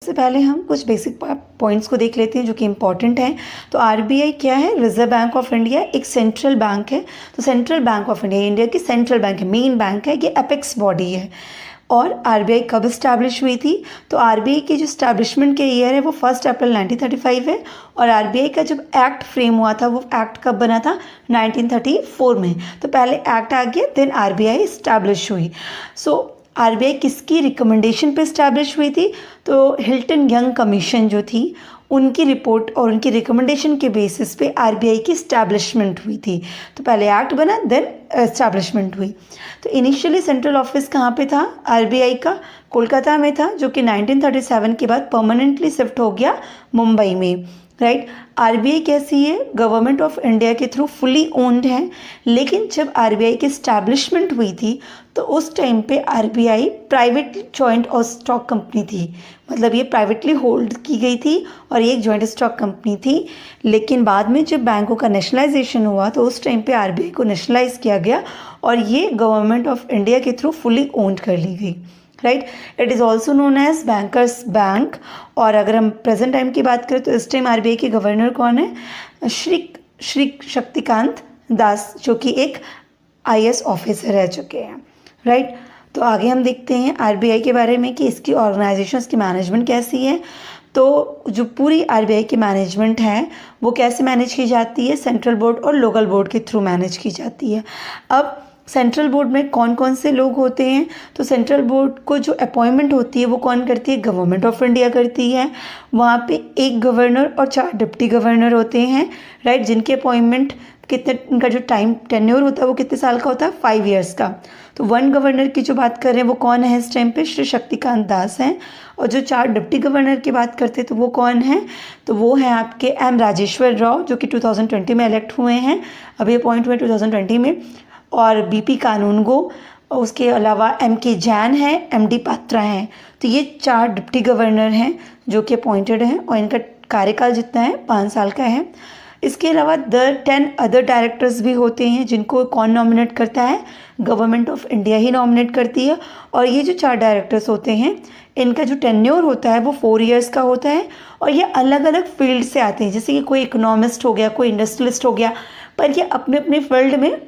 सबसे पहले हम कुछ बेसिक पॉइंट्स को देख लेते हैं जो कि इम्पॉर्टेंट हैं। तो आरबीआई क्या है? रिजर्व बैंक ऑफ इंडिया, एक सेंट्रल बैंक है। तो central bank of India India की सेंट्रल बैंक है, मेन बैंक है, ये एपेक्स बॉडी है। और आरबीआई कब इस्टेब्लिश हुई थी? तो आरबीआई की जो इस्टेब्लिशमेंट के ईयर है वो 1 अप्रैल 1935 है। और आरबीआई का जब एक्ट फ्रेम हुआ था, वो एक्ट कब बना था? 1934 में। तो पहले एक्ट आ गया, देन आरबीआई इस्टेब्लिश हुई। सो आरबीआई किसकी रिकमेंडेशन पे इस्टेब्लिश हुई थी? तो हिल्टन यंग कमीशन जो थी, उनकी रिपोर्ट और उनकी रिकमेंडेशन के बेसिस पे आरबीआई की इस्टेब्लिशमेंट हुई थी। तो पहले एक्ट बना, देन इस्टेब्लिशमेंट हुई। तो इनिशियली सेंट्रल ऑफिस कहाँ पे था आरबीआई का? कोलकाता में था, जो कि 1937 के बाद परमानेंटली शिफ्ट हो गया मुंबई में, राइट। आरबीआई कैसी है? गवर्नमेंट ऑफ इंडिया के थ्रू फुली ओन्ड है। लेकिन जब आरबीआई की इस्टेब्लिशमेंट हुई थी तो उस टाइम पे आरबीआई प्राइवेट जॉइंट और स्टॉक कंपनी थी, मतलब ये प्राइवेटली होल्ड की गई थी और ये एक जॉइंट स्टॉक कंपनी थी। लेकिन बाद में जब बैंकों का नेशनलाइजेशन हुआ तो उस टाइम पे आरबीआई को नेशनलाइज किया गया और ये गवर्नमेंट ऑफ इंडिया के थ्रू फुली ओन्ड कर ली गई, right. It is also known as bankers bank. और अगर हम प्रेजेंट टाइम की बात करें तो इस टाइम आरबीआई के गवर्नर कौन है? श्री शक्तिकांत दास, जो कि एक आईएएस ऑफिसर रह चुके हैं, राइट। तो आगे हम देखते हैं आरबीआई के बारे में कि इसकी ऑर्गेनाइजेशन, इसकी मैनेजमेंट कैसी है। तो जो पूरी आरबीआई की मैनेजमेंट है वो कैसे मैनेज की जाती है? सेंट्रल बोर्ड और लोकल बोर्ड के थ्रू मैनेज की जाती है। अब सेंट्रल बोर्ड में कौन कौन से लोग होते हैं? तो सेंट्रल बोर्ड को जो अपॉइंटमेंट होती है वो कौन करती है? गवर्नमेंट ऑफ इंडिया करती है। वहाँ पे एक गवर्नर और 4 डिप्टी गवर्नर होते हैं, राइट, जिनके अपॉइंटमेंट कितने, उनका जो टाइम टेन्योर होता है वो कितने साल का होता है? 5 ईयर्स का। तो 1 गवर्नर की जो बात कर रहे हैं वो कौन है इस टाइम पे? श्री शक्तिकांत दास हैं। और जो 4 डिप्टी गवर्नर की बात करते हैं तो वो कौन है? तो वो हैं आपके एम राजेश्वर राव, जो कि 2020 में इलेक्ट हुए हैं, अभी अपॉइंट हुए 2020 में। और बीपी कानूनगो, उसके अलावा एमके जैन है, एमडी पात्रा हैं। तो ये 4 डिप्टी गवर्नर हैं जो कि अपॉइंटेड हैं और इनका कार्यकाल जितना है 5 साल का है। इसके अलावा 10 अदर डायरेक्टर्स भी होते हैं जिनको कौन नॉमिनेट करता है? Government of India he nominate करती है। और ये जो 4 डायरेक्टर्स होते हैं इनका जो टेन्योर होता है वो 4 ईयर्स का होता है। और ये अलग अलग फील्ड से आते हैं, जैसे कि कोई इकोनॉमिस्ट हो गया, कोई इंडस्ट्रियलिस्ट हो गया, पर ये अपने अपने फील्ड में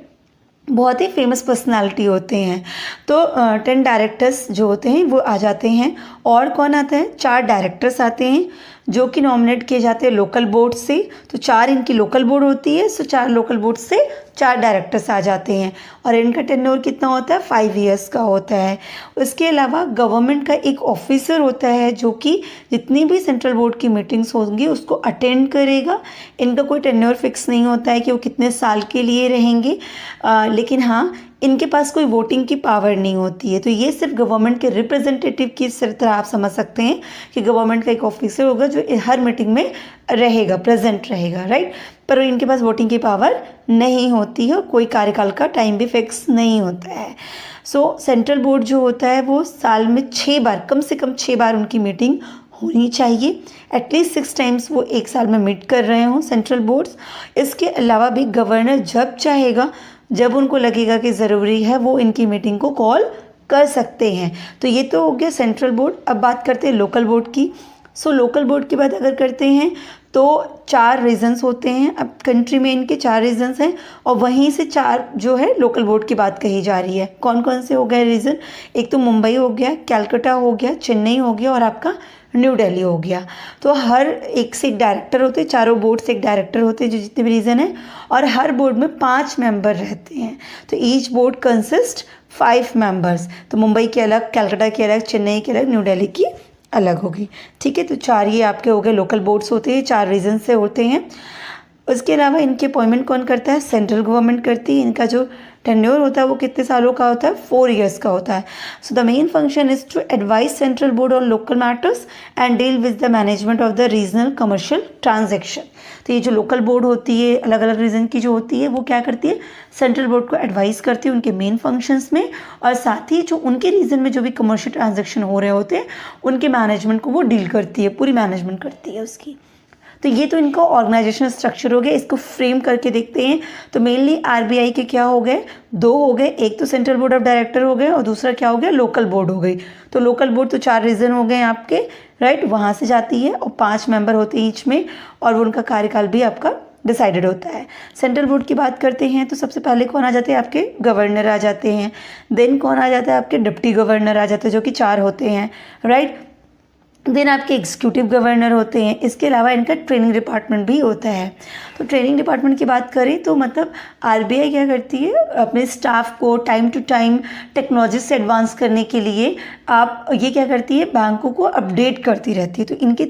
बहुत ही फेमस पर्सनालिटी होते हैं। तो 10 डायरेक्टर्स जो होते हैं वो आ जाते हैं। और कौन आता है? 4 डायरेक्टर्स आते हैं जो कि नॉमिनेट किए जाते हैं लोकल बोर्ड से। तो 4 इनकी लोकल बोर्ड होती है, सो 4 लोकल बोर्ड से 4 डायरेक्टर्स आ जाते हैं और इनका टेन्योर कितना होता है? 5 ईयर्स का होता है। उसके अलावा गवर्नमेंट का एक ऑफिसर होता है जो कि जितनी भी सेंट्रल बोर्ड की मीटिंग्स होंगी उसको अटेंड करेगा। इनका कोई टेन्योर फिक्स नहीं होता है कि वो कितने साल के लिए रहेंगे, लेकिन हाँ, इनके पास कोई वोटिंग की पावर नहीं होती है। तो ये सिर्फ गवर्नमेंट के रिप्रेजेंटेटिव की तरह आप समझ सकते हैं कि गवर्नमेंट का एक ऑफिसर होगा जो हर मीटिंग में रहेगा, प्रेजेंट रहेगा, राइट। पर इनके पास वोटिंग की पावर नहीं होती है और कोई कार्यकाल का टाइम भी फिक्स नहीं होता है। सो सेंट्रल बोर्ड जो होता है वो साल में 6 बार, कम से कम 6 बार उनकी मीटिंग होनी चाहिए। एटलीस्ट 6 टाइम्स वो एक साल में मीट कर रहे हों सेंट्रल बोर्ड्स। इसके अलावा भी गवर्नर जब चाहेगा, जब उनको लगेगा कि ज़रूरी है, वो इनकी मीटिंग को कॉल कर सकते हैं। तो ये तो हो गया सेंट्रल बोर्ड। अब बात करते हैं लोकल बोर्ड की। सो लोकल बोर्ड की बात अगर करते हैं तो 4 रीजन्स होते हैं। अब कंट्री में इनके 4 रीजन्स हैं और वहीं से 4 जो है लोकल बोर्ड की बात कही जा रही है। कौन कौन से हो गए रीज़न? एक तो मुंबई हो गया, कैलकाटा हो गया, चेन्नई हो गया और आपका न्यू दिल्ली हो गया। तो हर एक से एक डायरेक्टर होते हैं, चारों बोर्ड से एक डायरेक्टर होते हैं जो जितने भी रीजन है, और हर बोर्ड में 5 मेंबर रहते हैं। तो ईच बोर्ड कंसिस्ट 5 मेंबर्स। तो मुंबई के अलग, कैलकाटा के अलग, चेन्नई के अलग, न्यू दिल्ली की अलग होगी, ठीक है। तो 4 ये आपके हो गए लोकल बोर्ड्स होते हैं, 4 रीजन से होते हैं। उसके अलावा इनके अपॉइंटमेंट कौन करता है? सेंट्रल गवर्नमेंट करती है। इनका जो टेन्योर होता है वो कितने सालों का होता है? 4 ईयर्स का होता है। So the main function is to advise central board on local matters and deal with the management of the regional commercial transaction. तो ये जो लोकल बोर्ड होती है, अलग अलग रीजन की जो होती है, वो क्या करती है? सेंट्रल बोर्ड को एडवाइस करती है उनके मेन फंक्शंस में, और साथ ही जो उनके रीजन में जो भी कमर्शियल ट्रांजेक्शन हो रहे होते हैं उनके मैनेजमेंट को वो डील करती है, पूरी मैनेजमेंट करती है उसकी। तो ये तो इनका ऑर्गेनाइजेशनल स्ट्रक्चर हो गया। इसको फ्रेम करके देखते हैं तो मेनली आरबीआई के क्या हो गए? 2 हो गए। एक तो सेंट्रल बोर्ड ऑफ डायरेक्टर हो गए और दूसरा क्या हो गया? लोकल बोर्ड हो गई। तो लोकल बोर्ड तो 4 रीजन हो गए आपके, राइट, वहाँ से जाती है और 5 मेंबर होते हैं ईच में, और उनका कार्यकाल भी आपका डिसाइडेड होता है। सेंट्रल बोर्ड की बात करते हैं तो सबसे पहले कौन आ जाते हैं, आपके गवर्नर आ जाते हैं। देन कौन आ जाता है, आपके डिप्टी गवर्नर आ जाते हैं, जो कि 4 होते हैं, राइट। देन आपके एग्जीक्यूटिव गवर्नर होते हैं। इसके अलावा इनका ट्रेनिंग डिपार्टमेंट भी होता है। तो ट्रेनिंग डिपार्टमेंट की बात करें तो मतलब आरबीआई क्या करती है, अपने स्टाफ को टाइम टू टाइम टेक्नोलॉजी से एडवांस करने के लिए आप ये क्या करती है, बैंकों को अपडेट करती रहती है। तो इनके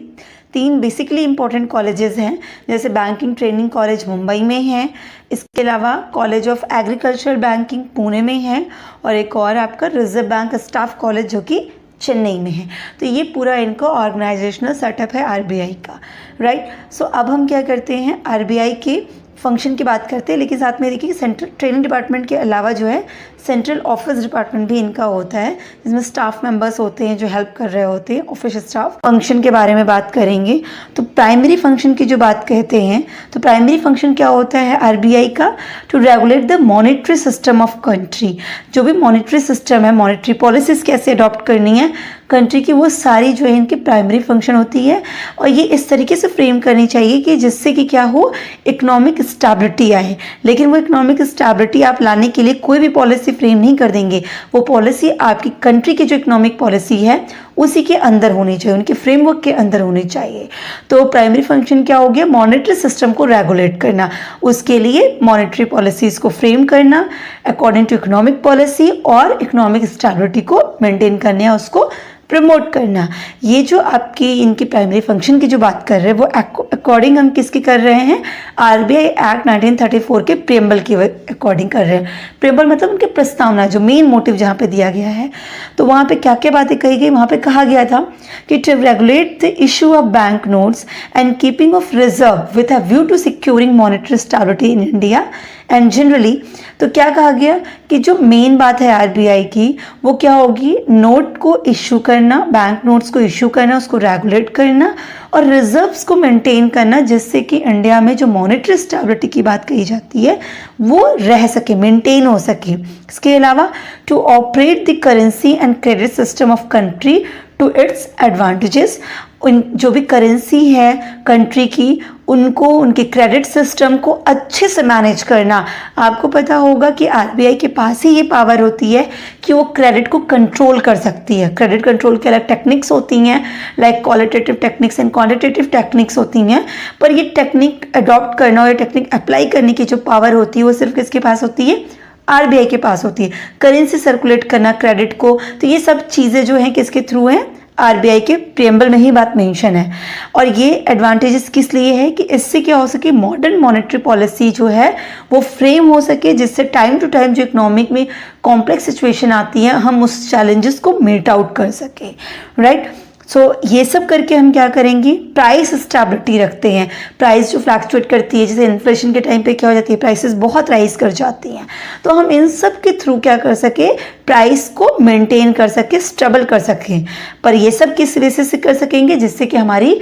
3 बेसिकली इंपॉर्टेंट कॉलेजेस हैं, जैसे बैंकिंग ट्रेनिंग कॉलेज मुंबई में है, इसके अलावा college of agriculture banking Pune में है, और एक और आपका रिजर्व बैंक स्टाफ कॉलेज जो कि चेन्नई में है। तो ये पूरा इनका ऑर्गेनाइजेशनल सेटअप है आरबीआई का, राइट। सो अब हम क्या करते हैं, आरबीआई के फंक्शन की बात करते हैं, लेकिन साथ में देखिए सेंट्रल ट्रेनिंग डिपार्टमेंट के अलावा जो है सेंट्रल ऑफिस डिपार्टमेंट भी इनका होता है, जिसमें स्टाफ मेंबर्स होते हैं जो हेल्प कर रहे होते हैं, ऑफिस स्टाफ। फंक्शन के बारे में बात करेंगे तो प्राइमरी फंक्शन की जो बात कहते हैं, तो प्राइमरी फंक्शन क्या होता है आरबीआई का, to regulate the monetary system of country. जो भी मॉनेटरी सिस्टम है, मॉनेटरी पॉलिसीज कैसे अडॉप्ट करनी है कंट्री की, वो सारी जो है इनकी प्राइमरी फंक्शन होती है। और ये इस तरीके से फ्रेम करनी चाहिए कि जिससे कि क्या हो, इकोनॉमिक स्टेबिलिटी आए। लेकिन वो इकोनॉमिक स्टेबिलिटी आप लाने के लिए कोई भी पॉलिसी फ्रेम नहीं कर देंगे, वो पॉलिसी आपकी कंट्री की जो इकोनॉमिक पॉलिसी है उसी के अंदर होनी चाहिए, उनके फ्रेमवर्क के अंदर होनी चाहिए। तो प्राइमरी फंक्शन क्या हो गया, मॉनेटरी सिस्टम को रेगुलेट करना, उसके लिए मॉनेटरी पॉलिसीज को फ्रेम करना अकॉर्डिंग टू इकोनॉमिक पॉलिसी, और इकोनॉमिक स्टेबिलिटी को मेंटेन करना है, उसको प्रमोट करना। ये जो आपकी इनकी प्राइमरी फंक्शन की जो बात कर रहे हैं वो अकॉर्डिंग हम किसकी कर रहे हैं, आरबीआई एक्ट 1934 के प्रेम्बल के अकॉर्डिंग कर रहे हैं। प्रेम्बल मतलब उनके प्रस्तावना, जो मेन मोटिव जहाँ पे दिया गया है। तो वहाँ पे क्या क्या बातें कही गई, वहाँ पे कहा गया था कि to regulate the issue of bank notes and keeping of reserve with a view to securing monetary stability in India and generally. तो क्या कहा गया कि जो मेन बात है आरबीआई की वो क्या होगी, नोट को इशू करना, बैंक नोट्स को इशू करना, उसको रेगुलेट करना और रिजर्व्स को मेंटेन करना, जिससे कि इंडिया में जो मॉनेटरी स्टेबिलिटी की बात कही जाती है वो रह सके, मेंटेन हो सके। इसके अलावा to operate the currency and credit system of country to its advantages. उन जो भी करेंसी है कंट्री की, उनको उनके क्रेडिट सिस्टम को अच्छे से मैनेज करना। आपको पता होगा कि आरबीआई के पास ही ये पावर होती है कि वो क्रेडिट को कंट्रोल कर सकती है। क्रेडिट कंट्रोल के अलग टेक्निक्स होती हैं, like qualitative techniques and quantitative techniques होती हैं, पर ये टेक्निक अडॉप्ट करना और ये टेक्निक अप्लाई करने की जो पावर होती है वो सिर्फ किसके पास होती है, आरबीआई के पास होती है। करेंसी सर्कुलेट करना क्रेडिट को, तो ये सब चीज़ें जो हैं किसके थ्रू हैं, आरबीआई के प्रियम्बल में ही बात मेंशन है। और ये एडवांटेजेस किस लिए है कि इससे क्या हो सके, मॉडर्न मॉनेटरी पॉलिसी जो है वो फ्रेम हो सके, जिससे टाइम टू टाइम जो इकोनॉमिक में कॉम्प्लेक्स सिचुएशन आती है हम उस चैलेंजेस को मीट आउट कर सके, राइट। सो ये सब करके हम क्या करेंगे, प्राइस स्टेबिलिटी रखते हैं। प्राइस जो फ्लैक्चुएट करती है, जैसे इन्फ्लेशन के टाइम पे क्या हो जाती है, प्राइसेस बहुत राइज कर जाती हैं, तो हम इन सब के थ्रू क्या कर सके, प्राइस को मेंटेन कर सके, स्टेबल कर सकें। पर ये सब किस बेसिस से कर सकेंगे, जिससे कि हमारी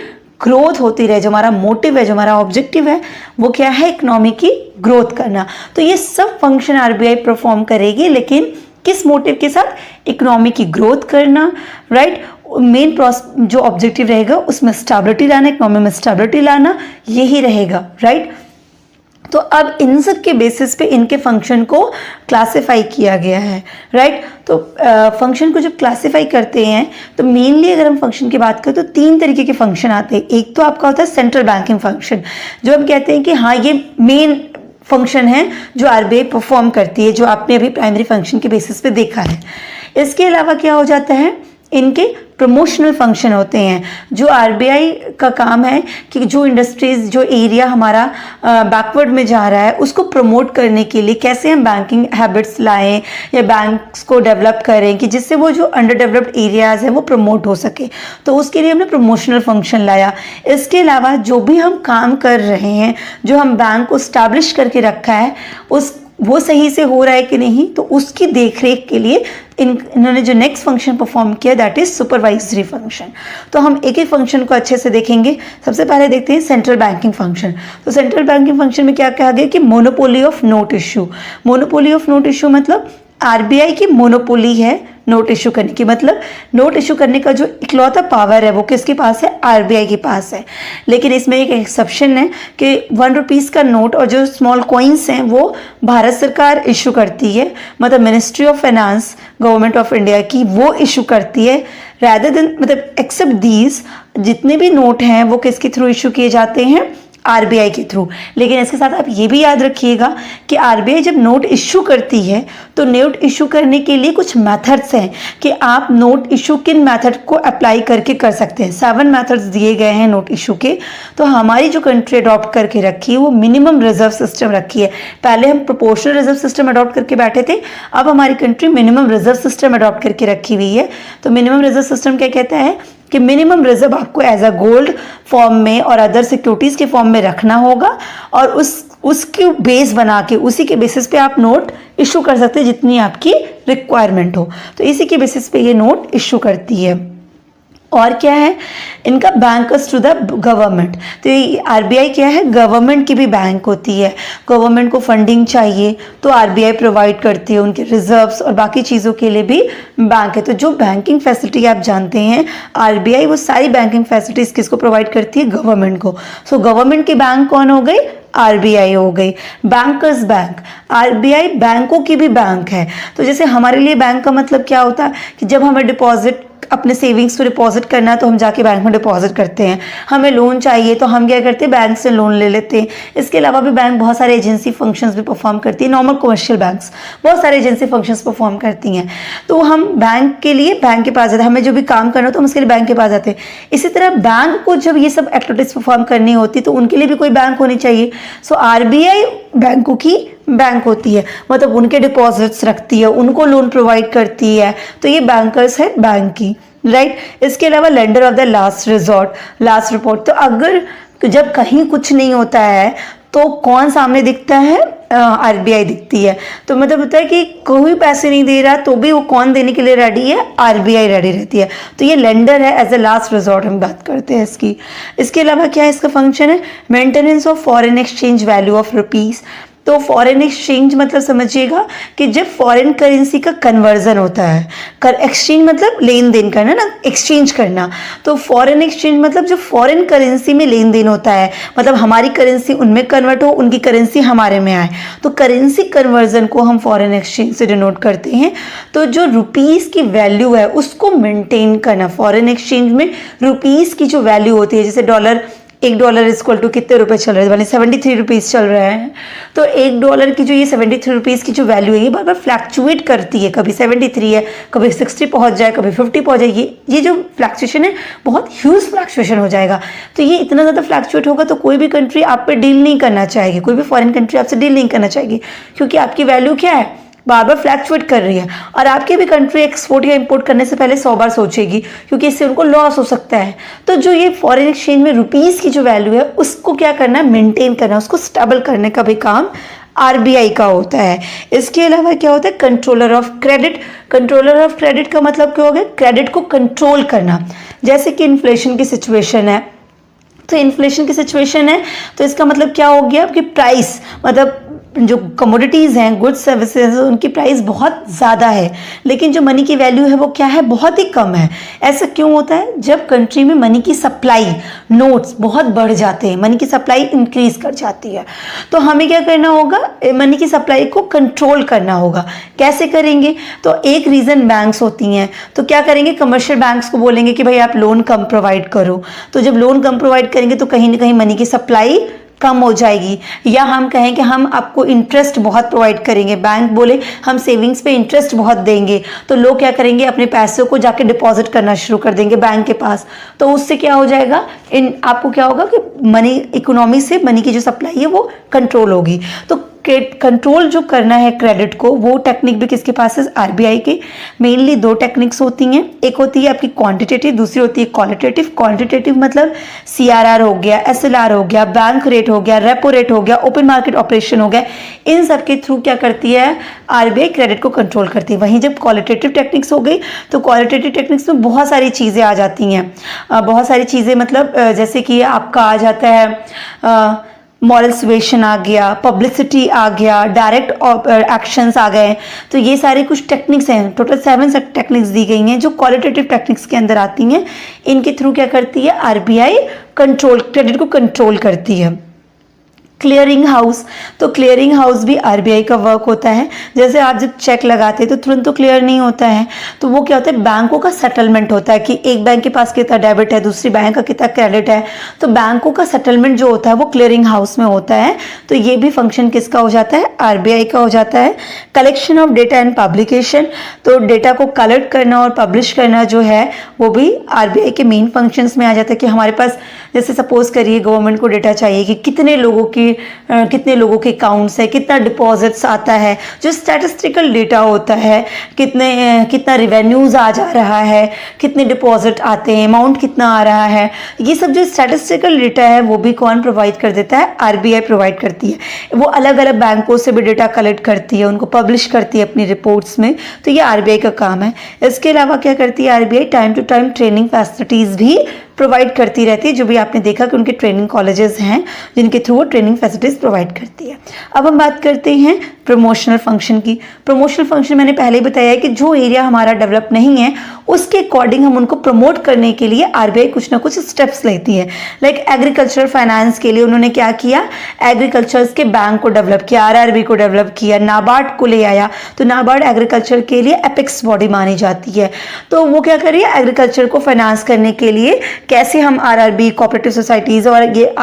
ग्रोथ होती रहे। जो हमारा मोटिव है, जो हमारा ऑब्जेक्टिव है वो क्या है, इकोनॉमी की ग्रोथ करना। तो ये सब फंक्शन आरबीआई परफॉर्म करेगी, लेकिन किस मोटिव के साथ, इकोनॉमी की ग्रोथ करना, राइट। मेन जो ऑब्जेक्टिव रहेगा उसमें स्टेबिलिटी लाना, इकोनॉमी में स्टेबिलिटी लाना, यही रहेगा, राइट। तो अब इन सब के बेसिस पे इनके फंक्शन को क्लासिफाई किया गया है, राइट। तो फंक्शन को जब क्लासिफाई करते हैं तो मेनली अगर हम फंक्शन की बात करें तो 3 तरीके के फंक्शन आते हैं। एक तो आपका होता है सेंट्रल बैंकिंग फंक्शन, जो हम कहते हैं कि हाँ ये मेन फंक्शन है जो आरबीआई परफॉर्म करती है, जो आपने अभी प्राइमरी फंक्शन के बेसिस पे देखा है। इसके अलावा क्या हो जाता है, इनके प्रमोशनल फंक्शन होते हैं, जो आरबीआई का काम है कि जो इंडस्ट्रीज, जो एरिया हमारा बैकवर्ड में जा रहा है उसको प्रमोट करने के लिए कैसे हम बैंकिंग हैबिट्स लाएं या बैंक्स को डेवलप करें कि जिससे वो जो अंडर डेवलप्ड एरियाज़ हैं वो प्रमोट हो सके। तो उसके लिए हमने प्रमोशनल फंक्शन लाया। इसके अलावा जो भी हम काम कर रहे हैं, जो हम बैंक को स्टैब्लिश करके रखा है, वो सही से हो रहा है कि नहीं, तो उसकी देखरेख के लिए इन्होंने जो नेक्स्ट फंक्शन परफॉर्म किया, दैट इज सुपरवाइजरी फंक्शन। तो हम एक एक फंक्शन को अच्छे से देखेंगे। सबसे पहले देखते हैं सेंट्रल बैंकिंग फंक्शन। तो सेंट्रल बैंकिंग फंक्शन में क्या कहा गया कि monopoly of note issue. Monopoly of note issue मतलब आरबीआई की मोनोपोली है नोट इशू करने की, मतलब नोट इशू करने का जो इकलौता पावर है वो किसके पास है, आरबीआई के पास है। लेकिन इसमें एक एक्सेप्शन है कि 1 रुपीज़ का नोट और जो स्मॉल कॉइन्स हैं वो भारत सरकार इशू करती है, मतलब ministry of finance government of India की वो इशू करती है। रैदर देन मतलब एक्सेप्ट दीज जितने भी नोट हैं वो किसके थ्रू इशू किए जाते हैं, आरबीआई के थ्रू। लेकिन इसके साथ आप ये भी याद रखिएगा कि आरबीआई जब नोट इशू करती है तो नोट इशू करने के लिए कुछ मेथड्स हैं कि आप नोट इशू किन मेथड को अप्लाई करके कर सकते हैं। 7 मेथड्स दिए गए हैं नोट इशू के। तो हमारी जो कंट्री अडॉप्ट करके रखी है वो मिनिमम रिजर्व सिस्टम रखी है। पहले हम प्रोपोर्शनल रिजर्व सिस्टम अडॉप्ट करके बैठे थे, अब हमारी country minimum reserve system adopt करके रखी हुई है। तो मिनिमम रिजर्व सिस्टम क्या कहता है कि मिनिमम रिजर्व आपको एज अ गोल्ड फॉर्म में और अदर सिक्योरिटीज़ के फॉर्म में रखना होगा और उसकी बेस बना के उसी के बेसिस पे आप नोट इशू कर सकते हैं जितनी आपकी रिक्वायरमेंट हो। तो इसी के बेसिस पे ये नोट इशू करती है। और क्या है इनका बैंकर्स टू द गवर्नमेंट। तो ये आरबीआई क्या है, गवर्नमेंट की भी बैंक होती है। गवर्नमेंट को फंडिंग चाहिए तो आरबीआई प्रोवाइड करती है, उनके रिजर्व्स और बाकी चीज़ों के लिए भी बैंक है। तो जो बैंकिंग फैसिलिटी आप जानते हैं आरबीआई वो सारी बैंकिंग फैसिलिटीज़ किसको प्रोवाइड करती है, गवर्नमेंट को। सो गवर्नमेंट की बैंक कौन हो गई, आरबीआई हो गई। बैंकर्स बैंक, आरबीआई बैंकों की भी बैंक है। तो जैसे हमारे लिए बैंक का मतलब क्या होता है कि जब हमें डिपॉजिट अपने सेविंग्स को डिपॉजिट करना है तो हम जाके बैंक में डिपॉजिट करते हैं। हमें लोन चाहिए तो हम क्या करते हैं, बैंक से लोन ले लेते हैं। इसके अलावा भी बैंक बहुत सारे एजेंसी फंक्शंस भी परफॉर्म करती है। नॉर्मल कमर्शियल बैंक्स बहुत सारे एजेंसी फंक्शंस परफॉर्म करती हैं। तो हम बैंक के लिए बैंक के पास जाते हैं, हमें जो भी काम करना हो तो हम उसके लिए बैंक के पास जाते हैं। इसी तरह बैंक को जब ये सब एक्टिविटीज परफॉर्म करनी होती तो उनके लिए भी कोई बैंक होनी चाहिए। सो आरबीआई बैंकों की बैंक होती है, मतलब उनके डिपॉजिट्स रखती है, उनको लोन प्रोवाइड करती है। तो ये बैंकर्स है बैंक की, राइट। इसके अलावा lender of the last resort, last report. तो अगर जब कहीं कुछ नहीं होता है तो कौन सामने दिखता है, आरबीआई दिखती है। तो मतलब होता है कि कोई पैसे नहीं दे रहा तो भी वो कौन देने के लिए रेडी है, आरबीआई रेडी रहती है। तो ये लेंडर है, एज ए लास्ट रिजॉर्ट हम बात करते हैं इसकी। इसके अलावा क्या है इसका फंक्शन है, maintenance of foreign exchange value of rupees. तो फॉरेन एक्सचेंज मतलब समझिएगा कि जब फॉरेन करेंसी का कन्वर्जन होता है, एक्सचेंज मतलब लेन देन करना ना, एक्सचेंज करना। तो फॉरेन एक्सचेंज मतलब जब फॉरेन करेंसी में लेन देन होता है, मतलब हमारी करेंसी उनमें कन्वर्ट हो, उनकी करेंसी हमारे में आए, तो करेंसी कन्वर्जन को हम फॉरेन एक्सचेंज से डिनोट करते हैं। तो जो रुपीज़ की वैल्यू है उसको मेंटेन करना, फॉरेन एक्सचेंज में रुपीज़ की जो वैल्यू होती है, जैसे $1 इज इक्वल टू कितने रुपए चल रहे हैं, यानी 73 रुपीज़ चल रहे हैं। तो $1 की जो ये 73 रुपीज़ की जो वैल्यू है ये बार बार फ्लैक्चुएट करती है, कभी 73 है, कभी 60 पहुंच जाए, कभी 50 पहुंच जाए। ये जो फ्लैक्चुएशन है बहुत ह्यूज फ्लैक्चुएशन हो जाएगा। तो ये इतना ज़्यादा फ्लैक्चुएट होगा तो कोई भी कंट्री आप पे डील नहीं करना चाहेगी, कोई भी फॉरेन कंट्री आपसे डील नहीं करना चाहेगी, क्योंकि आपकी वैल्यू क्या है, बार बार फ्लैक्चुएट कर रही है। और आपकी भी कंट्री एक्सपोर्ट या इंपोर्ट करने से पहले 100 बार सोचेगी, क्योंकि इससे उनको लॉस हो सकता है। तो जो ये फॉरेन एक्सचेंज में रुपीज़ की जो वैल्यू है उसको क्या करना है, मेंटेन करना, उसको स्टेबल करने का भी काम आरबीआई का होता है। इसके अलावा क्या होता है, controller of credit. Controller of credit का मतलब क्या हो गया, क्रेडिट को कंट्रोल करना। जैसे कि इन्फ्लेशन की सिचुएशन है, तो इन्फ्लेशन की सिचुएशन है तो इसका मतलब क्या हो गया कि प्राइस, मतलब जो कमोडिटीज़ हैं, गुड्स सर्विसेज, उनकी प्राइस बहुत ज़्यादा है, लेकिन जो मनी की वैल्यू है वो क्या है, बहुत ही कम है। ऐसा क्यों होता है, जब कंट्री में मनी की सप्लाई, नोट्स बहुत बढ़ जाते हैं, मनी की सप्लाई इंक्रीज कर जाती है। तो हमें क्या करना होगा, मनी की सप्लाई को कंट्रोल करना होगा। कैसे करेंगे, तो एक रीज़न बैंक्स होती हैं, तो क्या करेंगे, कमर्शियल बैंक्स को बोलेंगे कि भाई आप लोन कम प्रोवाइड करो। तो जब लोन कम प्रोवाइड करेंगे तो कहीं ना कहीं मनी की सप्लाई कम हो जाएगी। या हम कहें कि हम आपको इंटरेस्ट बहुत प्रोवाइड करेंगे, बैंक बोले हम सेविंग्स पे इंटरेस्ट बहुत देंगे, तो लोग क्या करेंगे, अपने पैसों को जाके डिपॉजिट करना शुरू कर देंगे बैंक के पास। तो उससे क्या हो जाएगा, आपको क्या होगा कि मनी इकोनॉमी से मनी की जो सप्लाई है वो कंट्रोल होगी। तो कंट्रोल जो करना है क्रेडिट को, वो टेक्निक भी किसके पास है, आरबीआई की। मेनली 2 टेक्निक्स होती हैं, एक होती है आपकी क्वांटिटेटिव, दूसरी होती है क्वालिटेटिव। क्वांटिटेटिव मतलब सीआरआर हो गया, एसएलआर हो गया, बैंक रेट हो गया, रेपो रेट हो गया, ओपन मार्केट ऑपरेशन हो गया। इन सब के थ्रू क्या करती है आरबीआई, क्रेडिट को कंट्रोल करती है। वहीं जब क्वालिटेटिव टेक्निक्स हो गई तो क्वालिटेटिव टेक्निक्स में बहुत सारी चीज़ें आ जाती हैं। बहुत सारी चीज़ें मतलब जैसे कि आपका आ जाता है मॉरल सुएशन आ गया, पब्लिसिटी आ गया, डायरेक्ट एक्शंस आ गए। तो ये सारे कुछ टेक्निक्स हैं, टोटल 7 टेक्निक्स दी गई हैं जो क्वालिटेटिव टेक्निक्स के अंदर आती हैं। इनके थ्रू क्या करती है आरबीआई कंट्रोल, क्रेडिट को कंट्रोल करती है। क्लियरिंग हाउस, तो क्लियरिंग हाउस भी आरबीआई का वर्क होता है। जैसे आप जब चेक लगाते हैं तो तुरंत तो क्लियर नहीं होता है, तो वो क्या होता है बैंकों का सेटलमेंट होता है कि एक बैंक के पास कितना डेबिट है, दूसरी बैंक का कितना क्रेडिट है, तो बैंकों का सेटलमेंट जो होता है वो क्लियरिंग हाउस में होता है। तो ये भी फंक्शन किसका हो जाता है, आरबीआई का हो जाता है। Collection of data and publication, तो डेटा को कलेक्ट करना और पब्लिश करना जो है वो भी आरबीआई के मेन फंक्शंस में आ जाता है। कि हमारे पास जैसे सपोज करिए गवर्नमेंट को डेटा चाहिए कि कितने लोगों के अकाउंट्स है, कितना डिपॉजिट्स आता है, जो स्टैटिस्टिकल डेटा होता है, कितना रिवेन्यूज आ जा रहा है, कितने डिपॉजिट आते हैं, अमाउंट कितना आ रहा है, ये सब जो स्टैटिस्टिकल डेटा है वो भी कौन प्रोवाइड कर देता है, आरबीआई प्रोवाइड करती है। वो अलग अलग बैंकों से भी डेटा कलेक्ट करती है, उनको पब्लिश करती है अपनी रिपोर्ट्स में, तो ये आरबीआई का काम है। इसके अलावा क्या करती है RBI, time to time training facilities भी प्रोवाइड करती रहती है, जो भी आपने देखा कि उनके ट्रेनिंग कॉलेजेस हैं जिनके थ्रू वो ट्रेनिंग फैसिलिटीज प्रोवाइड करती है। अब हम बात करते हैं प्रमोशनल फंक्शन की। प्रमोशनल फंक्शन मैंने पहले ही बताया है कि जो एरिया हमारा डेवलप नहीं है उसके अकॉर्डिंग हम उनको प्रमोट करने के लिए आरबीआई कुछ ना कुछ स्टेप्स लेती है। लाइक एग्रीकल्चर फाइनेंस के लिए उन्होंने क्या किया, एग्रीकल्चर के बैंक को डेवलप किया, आरआरबी को डेवलप किया, नाबार्ड को ले आया। तो नाबार्ड एग्रीकल्चर के लिए एपेक्स बॉडी मानी जाती है। तो वो क्या कर रही है, एग्रीकल्चर को फाइनेंस करने के लिए कैसे हम आरआरबी, कोऑपरेटिव सोसाइटीज और ये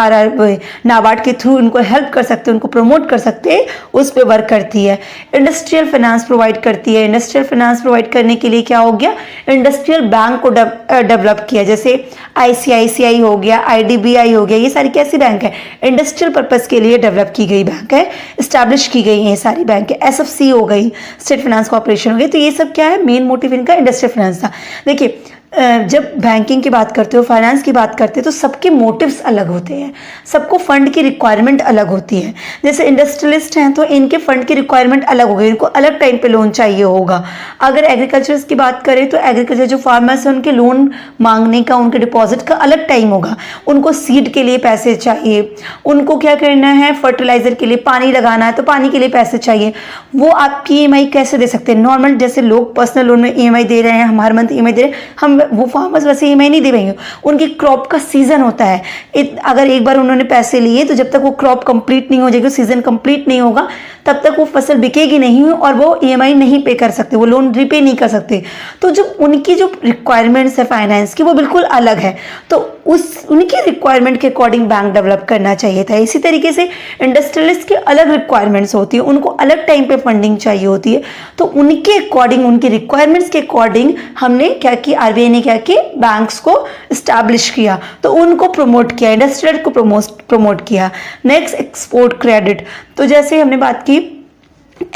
नाबार्ड के थ्रू उनको हेल्प कर सकते हैं, उनको प्रमोट कर सकते हैं, उस पर वर्क करती है। इंडस्ट्रियल फाइनेंस प्रोवाइड करती है। इंडस्ट्रियल फाइनेंस प्रोवाइड करने के लिए क्या हो गया, इंडस्ट्रियल बैंक को डेवलप किया। जैसे आईसीआईसीआई हो गया, आईडीबीआई हो गया, ये सारी कैसी बैंक है, इंडस्ट्रियल पर्पस के लिए डेवलप की गई बैंक है, इस्टेब्लिश की गई है ये सारी बैंक है। एसएफसी हो गई, स्टेट फाइनेंस कॉर्पोरेशन हो गई। तो ये सब क्या है, मेन मोटिव इनका इंडस्ट्रियल फाइनेंस था। देखिए जब बैंकिंग की बात करते हो, फाइनेंस की बात करते हो, तो सबके मोटिव्स अलग होते हैं, सबको फंड की रिक्वायरमेंट अलग होती है। जैसे इंडस्ट्रियलिस्ट हैं तो इनके फंड की रिक्वायरमेंट अलग होगी, इनको अलग टाइम पे लोन चाहिए होगा। अगर एग्रीकल्चर की बात करें तो एग्रीकल्चर जो फार्मर्स हैं उनके लोन मांगने का, उनके डिपॉजिट का अलग टाइम होगा। उनको सीड के लिए पैसे चाहिए, उनको क्या करना है, फर्टिलाइजर के लिए पानी लगाना है तो पानी के लिए पैसे चाहिए। वो आपकी ईएमआई कैसे दे सकते हैं, नॉर्मल जैसे लोग पर्सनल लोन में ईएमआई दे रहे हैं, हम हर मंथ ईएमआई दे रहे हैं, हम वो फार्मर्स वैसे ईएमआई नहीं दे पाएंगे। उनकी क्रॉप का सीजन होता है, अगर एक बार उन्होंने पैसे लिए तो जब तक वो क्रॉप कंप्लीट नहीं हो जाएगी, सीजन कंप्लीट नहीं होगा, तब तक वो फसल बिकेगी नहीं और वो ईएमआई नहीं पे कर सकते, वो लोन रिपे नहीं कर सकते। तो जो उनकी जो रिक्वायरमेंट्स है फाइनेंस की वो बिल्कुल अलग है, तो उनकी रिक्वायरमेंट के अकॉर्डिंग बैंक डेवलप करना चाहिए था। इसी तरीके से इंडस्ट्रियलिस्ट की अलग रिक्वायरमेंट्स होती है, उनको अलग टाइम पे फंडिंग चाहिए होती है, तो उनके अकॉर्डिंग, उनकी रिक्वायरमेंट्स के अकॉर्डिंग हमने क्या किया, आरबीआई ने क्या किया, बैंक्स को स्टैब्लिश किया, तो उनको प्रमोट किया, इंडस्ट्रियल को प्रमोट किया। नेक्स्ट एक्सपोर्ट क्रेडिट, तो जैसे हमने बात की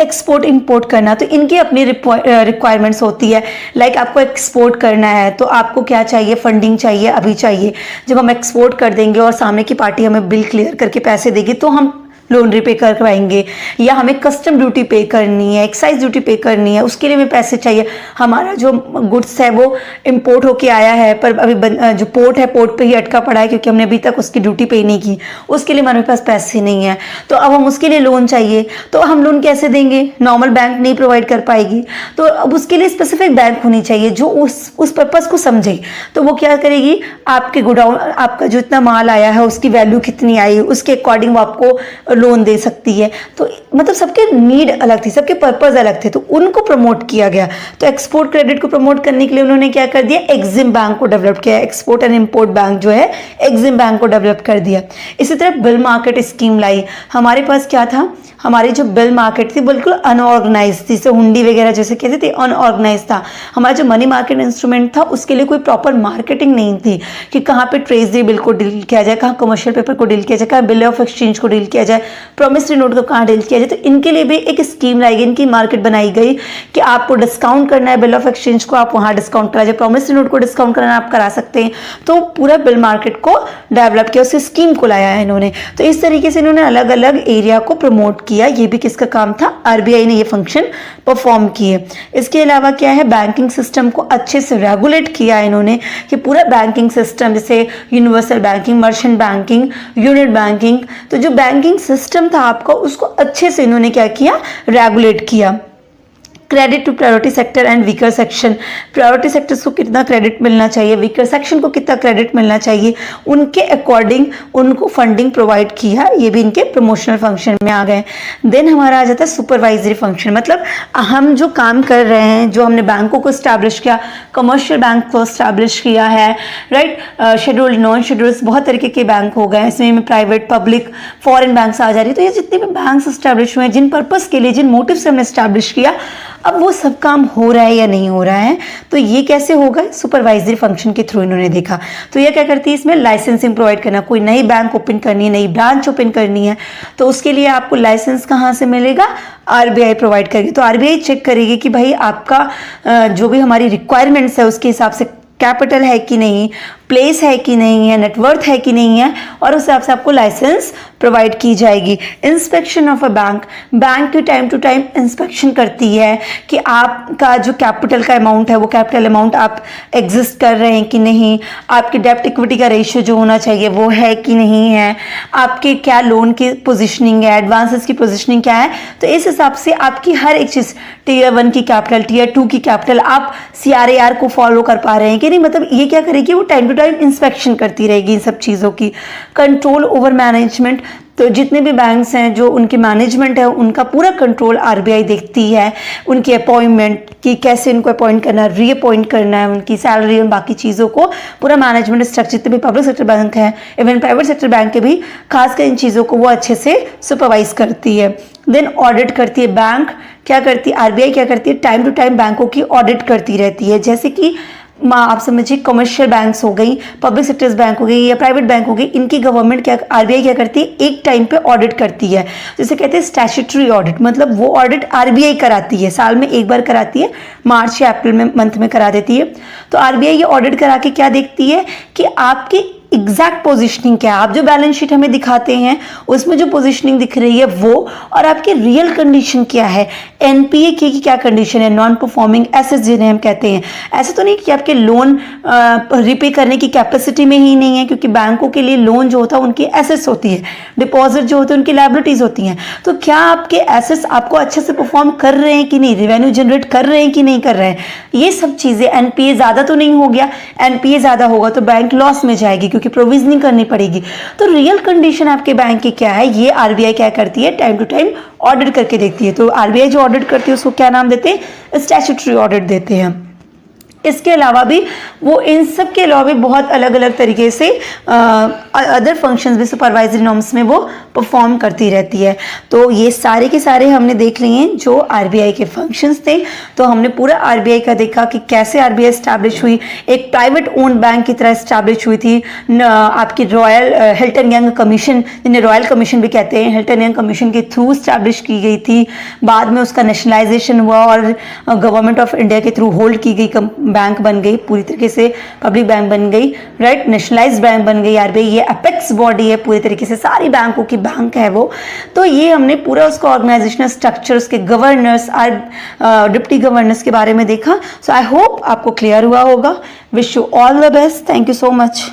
एक्सपोर्ट इंपोर्ट करना, तो इनकी अपनी रिक्वायरमेंट्स होती है। लाइक आपको एक्सपोर्ट करना है तो आपको क्या चाहिए, फंडिंग चाहिए, अभी चाहिए। जब हम एक्सपोर्ट कर देंगे और सामने की पार्टी हमें बिल क्लियर करके पैसे देगी तो हम लोन रिपे कर पाएंगे, या हमें कस्टम ड्यूटी पे करनी है, एक्साइज ड्यूटी पे करनी है, उसके लिए हमें पैसे चाहिए। हमारा जो गुड्स है वो इंपोर्ट होके आया है पर अभी जो पोर्ट है, पोर्ट पे ही अटका पड़ा है क्योंकि हमने अभी तक उसकी ड्यूटी पे नहीं की, उसके लिए हमारे पास पैसे नहीं है, तो अब हम उसके लिए लोन चाहिए। तो हम लोन कैसे देंगे, नॉर्मल बैंक नहीं प्रोवाइड कर पाएगी, तो अब उसके लिए स्पेसिफिक बैंक होनी चाहिए जो उस पर्पज़ को समझे। तो वो क्या करेगी, आपके गोडाउन, आपका जो इतना माल आया है उसकी वैल्यू कितनी आई, उसके अकॉर्डिंग वो आपको लोन दे सकती है। तो मतलब सबके नीड अलग थी, सबके पर्पस अलग थे, तो उनको प्रमोट किया गया। तो एक्सपोर्ट क्रेडिट को प्रमोट करने के लिए उन्होंने क्या कर दिया, एक्जिम बैंक को डेवलप किया, एक्सपोर्ट एंड इंपोर्ट बैंक जो है एक्जिम बैंक को डेवलप कर दिया। इसी तरह बिल मार्केट स्कीम लाई। हमारे पास क्या था, हमारी जो बिल मार्केट थी बिल्कुल अनऑर्गेनाइज थी, जैसे हुंडी वगैरह जैसे कहते थे, अनऑर्गेनाइज था। हमारा जो मनी मार्केट इंस्ट्रूमेंट था उसके लिए कोई प्रॉपर मार्केटिंग नहीं थी कि कहाँ पे ट्रेजरी बिल को डील किया जाए, कहाँ कमर्शियल पेपर को डील किया जाए, कहाँ बिल ऑफ एक्सचेंज को डील किया जाए, प्रॉमिसरी नोट को कहाँ डील किया जाए, तो इनके लिए भी एक स्कीम लाई गई, इनकी मार्केट बनाई गई कि आपको डिस्काउंट करना है बिल ऑफ एक्सचेंज को, आप वहाँ डिस्काउंट करा जाए, प्रॉमिसरी नोट को डिस्काउंट करना आप करा सकते हैं। तो पूरा बिल मार्केट को डेवलप किया, उस स्कीम को लाया है इन्होंने। तो इस तरीके से इन्होंने अलग अलग एरिया को प्रमोट किया, ये भी किसका काम था, आरबीआई ने ये फंक्शन परफॉर्म किए। इसके अलावा क्या है, बैंकिंग सिस्टम को अच्छे से रेगुलेट किया इन्होंने कि पूरा बैंकिंग सिस्टम, जैसे universal banking, merchant banking, unit banking, तो जो बैंकिंग सिस्टम था आपका उसको अच्छे से इन्होंने क्या किया, रेगुलेट किया। Credit to priority sector and weaker section, priority sectors को कितना क्रेडिट मिलना चाहिए, वीकर सेक्शन को कितना क्रेडिट मिलना चाहिए, उनके अकॉर्डिंग उनको फंडिंग प्रोवाइड किया, ये भी इनके प्रमोशनल फंक्शन में आ गए। देन हमारा आ जाता है सुपरवाइजरी फंक्शन, मतलब हम जो काम कर रहे हैं, जो हमने बैंकों को स्टैब्लिश किया, कमर्शियल बैंक को स्टैब्लिश किया है, राइट, शेड्यूल्ड, नॉन शेड्यूल्ड, बहुत तरीके के बैंक हो गए, इसमें प्राइवेट, पब्लिक, फॉरेन बैंक्स आ जा रही है। तो ये जितने भी बैंक्स स्टैब्लिश हुए हैं, जिन पर्पस के लिए, जिन मोटिव से हमने स्टैब्लिश किया, अब वो सब काम हो रहा है या नहीं हो रहा है, तो ये कैसे होगा, सुपरवाइजरी फंक्शन के थ्रू इन्होंने देखा। तो ये क्या करती है, इसमें लाइसेंसिंग प्रोवाइड करना, कोई नई बैंक ओपन करनी है, नई ब्रांच ओपन करनी है, तो उसके लिए आपको लाइसेंस कहाँ से मिलेगा, आरबीआई प्रोवाइड करेगी। तो आरबीआई चेक करेगी कि भाई आपका जो भी हमारी रिक्वायरमेंट्स है उसके हिसाब से कैपिटल है कि नहीं, प्लेस है कि नहीं है, नेटवर्थ है कि नहीं है, और उस हिसाब से आपको लाइसेंस प्रोवाइड की जाएगी। Inspection of a bank, bank की टाइम टू टाइम इंस्पेक्शन करती है कि आपका जो कैपिटल का अमाउंट है वो कैपिटल अमाउंट आप एग्जिस्ट कर रहे हैं कि नहीं, आपके डेब्ट इक्विटी का रेशियो जो होना चाहिए वो है कि नहीं है, आपके क्या लोन की पोजिशनिंग है, एडवांसेस की पोजिशनिंग क्या है। तो इस हिसाब से आपकी हर एक चीज़, टीयर 1 की कैपिटल, टीयर 2 की कैपिटल, आप CRAR को फॉलो कर पा रहे हैं कि नहीं, मतलब ये क्या करेगी, वो टाइम टू टाइम इंस्पेक्शन करती रहेगी इन सब चीज़ों की। कंट्रोल ओवर मैनेजमेंट, तो जितने भी बैंक्स हैं जो उनकी मैनेजमेंट है उनका पूरा कंट्रोल आरबीआई देखती है, उनकी अपॉइंटमेंट कि कैसे उनको अपॉइंट करना है, रीअपॉइंट करना है, उनकी सैलरी और बाकी चीज़ों को पूरा मैनेजमेंट स्ट्रक्चर, जितने भी पब्लिक सेक्टर बैंक हैं, इवन प्राइवेट सेक्टर बैंक के भी, खासकर इन चीज़ों को वो अच्छे से सुपरवाइज करती है। देन ऑडिट करती है बैंक, क्या करती है आरबीआई, क्या करती है, टाइम टू टाइम बैंकों की ऑडिट करती रहती है। जैसे कि आप समझिए कमर्शियल बैंक्स हो गई, पब्लिक सेक्टर्स बैंक हो गई या प्राइवेट बैंक हो गई, इनकी गवर्नमेंट क्या, आरबीआई क्या करती है, एक टाइम पे ऑडिट करती है, जिसे कहते हैं स्टैट्यूटरी ऑडिट, मतलब वो ऑडिट आरबीआई कराती है, साल में एक बार कराती है, मार्च या अप्रैल में मंथ में करा देती है। तो आरबीआई ये ऑडिट करा के क्या देखती है कि आपकी एग्जैक्ट पोजीशनिंग क्या है, आप जो बैलेंस शीट हमें दिखाते हैं उसमें जो पोजीशनिंग दिख रही है वो, और आपकी रियल कंडीशन क्या है, एनपीए की क्या कंडीशन है, नॉन परफॉर्मिंग एसेट्स जिन्हें हम कहते हैं। ऐसा तो नहीं कि आपके लोन रिपे करने की कैपेसिटी में ही नहीं है, क्योंकि बैंकों के लिए लोन जो होता है उनकी एसेट्स होती है, डिपॉजिट जो होते हैं उनकी लायबिलिटीज होती हैं। तो क्या आपके एसेट्स आपको अच्छे से परफॉर्म कर रहे हैं कि नहीं, रेवेन्यू जनरेट कर रहे हैं कि नहीं कर रहे हैं, ये सब चीज़ें। एनपीए ज़्यादा तो नहीं हो गया, एनपीए ज़्यादा होगा तो बैंक लॉस में जाएगी क्योंकि प्रोविजनिंग करनी पड़ेगी। तो रियल कंडीशन आपके बैंक की क्या है, ये आरबीआई क्या करती है, टाइम टू टाइम ऑडिट करके देखती है। तो आरबीआई जो ऑडिट करती है उसको क्या नाम देते हैं, स्टैट्यूटरी ऑडिट देते हैं। इसके अलावा भी वो इन सब के अलावा भी बहुत अलग अलग तरीके से अदर फंक्शंस भी सुपरवाइजरी नॉर्म्स में वो परफॉर्म करती रहती है। तो ये सारे के सारे हमने देख लिए हैं जो आरबीआई के फंक्शंस थे। तो हमने पूरा आरबीआई का देखा कि कैसे आरबीआई एस्टैब्लिश हुई, एक प्राइवेट ओन्ड बैंक की तरह एस्टैब्लिश हुई थी। आपकी रॉयल हिल्टन यंग कमीशन, जिन्हें रॉयल कमीशन भी कहते हैं, हिल्टन यंग कमीशन के थ्रू एस्टैब्लिश की गई थी। बाद में उसका नेशनलाइजेशन हुआ और गवर्नमेंट ऑफ इंडिया के थ्रू होल्ड की गई, बैंक बन गई, पूरी तरीके से पब्लिक बैंक बन गई, राइट, नेशनलाइज्ड बैंक बन गई आरबीआई। ये अपेक्स बॉडी है, पूरी तरीके से सारी बैंकों की बैंक है वो। तो ये हमने पूरा उसका ऑर्गेनाइजेशनल स्ट्रक्चर, उसके गवर्नर्स, डिप्टी गवर्नर्स के बारे में देखा। सो आई होप आपको क्लियर हुआ होगा। Wish you all the best. Thank you so much.